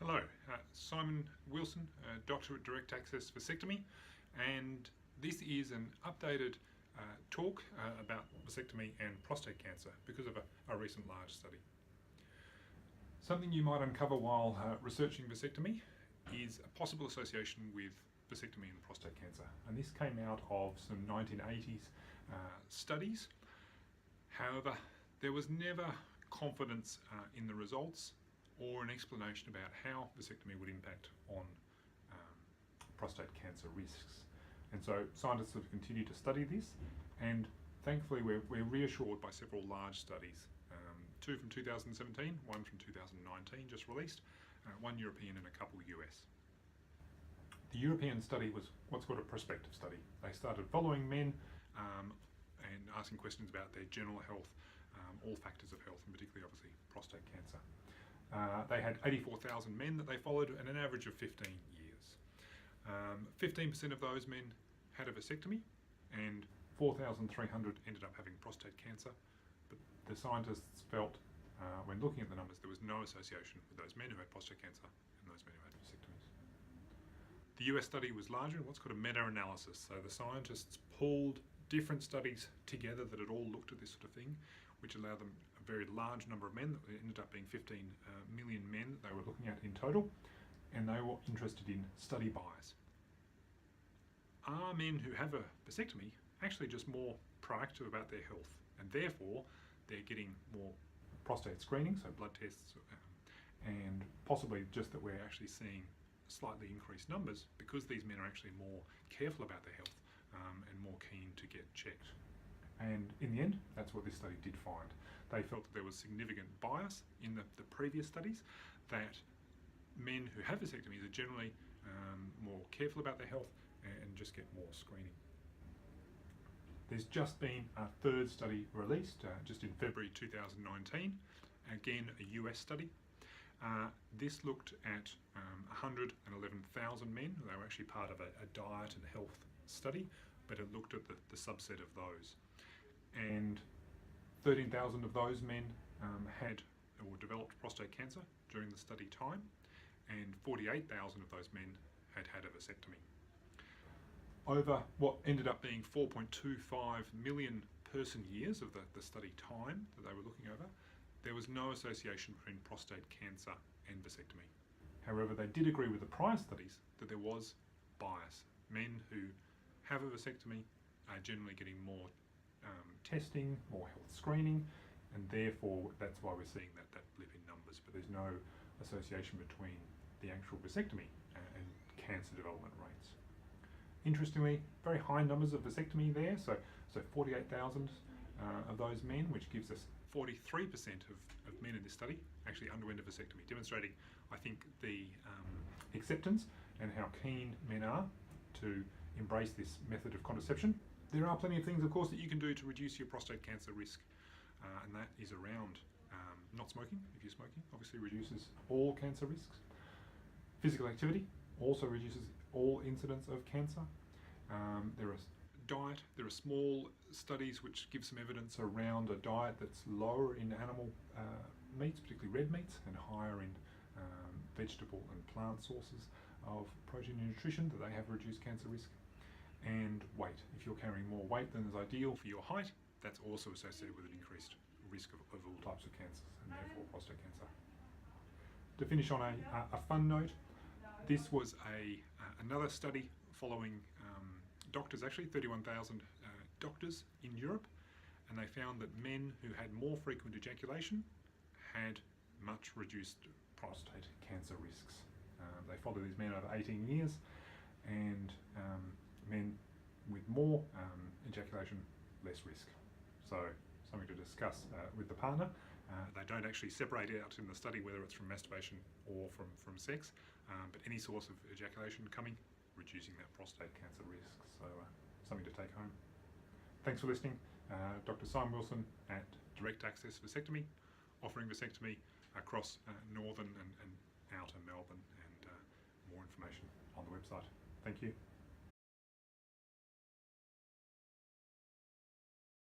Hello, Simon Wilson, Doctor at Direct Access Vasectomy, and this is an updated talk about vasectomy and prostate cancer because of a recent large study. Something you might uncover while researching vasectomy is a possible association with vasectomy and prostate cancer, and this came out of some 1980s studies. However, there was never confidence in the results or an explanation about how vasectomy would impact on prostate cancer risks. And so scientists have continued to study this, and thankfully we're reassured by several large studies. Two from 2017, one from 2019 just released, one European and a couple US. The European study was what's called a prospective study. They started following men and asking questions about their general health, all factors of health, and particularly obviously prostate cancer. They had 84,000 men that they followed and an average of 15 years. 15% of those men had a vasectomy and 4,300 ended up having prostate cancer. But the scientists felt, when looking at the numbers, there was no association with those men who had prostate cancer and those men who had vasectomies. The US study was larger, what's called a meta-analysis. So the scientists pulled different studies together that had all looked at this sort of thing, which allowed them a very large number of men. That ended up being 15 million men that they were looking at in total, and they were interested in study bias. Are men who have a vasectomy actually just more proactive about their health, and therefore they're getting more prostate screening, so blood tests, and possibly just that we're actually seeing slightly increased numbers because these men are actually more careful about their health and more keen to get checked. And in the end, that's what this study did find. They felt that there was significant bias in the previous studies, that men who have vasectomies are generally more careful about their health and just get more screening. There's just been a third study released just in February 2019, again a US study. This looked at 111,000 men. They were actually part of a diet and health study, but it looked at the subset of those. And 13,000 of those men had or developed prostate cancer during the study time, and 48,000 of those men had had a vasectomy. Over what ended up being 4.25 million person years of the study time that they were looking over, there was no association between prostate cancer and vasectomy. However, they did agree with the prior studies that there was bias. Men who have a vasectomy are generally getting more testing, more health screening, and therefore that's why we're seeing that blip in numbers, but there's no association between the actual vasectomy and cancer development rates. Interestingly, very high numbers of vasectomy there, so 48,000 of those men, which gives us 43% of men in this study actually underwent a vasectomy, demonstrating, I think, the acceptance and how keen men are to embrace this method of contraception. There are plenty of things, of course, that you can do to reduce your prostate cancer risk, and that is around not smoking. If you're smoking, obviously reduces all cancer risks. Physical activity also reduces all incidence of cancer. There are diet. There are small studies which give some evidence around a diet that's lower in animal meats, particularly red meats, and higher in vegetable and plant sources of protein and nutrition, that they have reduced cancer risk. And weight. If you're carrying more weight than is ideal for your height, that's also associated with an increased risk of all types of cancers, and therefore prostate cancer. To finish on a fun note, this was another study following doctors, actually 31,000 doctors in Europe, and they found that men who had more frequent ejaculation had much reduced prostate cancer risks. They followed these men over 18 years, and men with more ejaculation, less risk. So something to discuss with the partner. They don't actually separate out in the study whether it's from masturbation or from sex, but any source of ejaculation coming, reducing that prostate cancer risk. So something to take home. Thanks for listening. Dr. Simon Wilson at Direct Access Vasectomy, offering vasectomy across northern and outer Melbourne, and more information on the website. Thank you.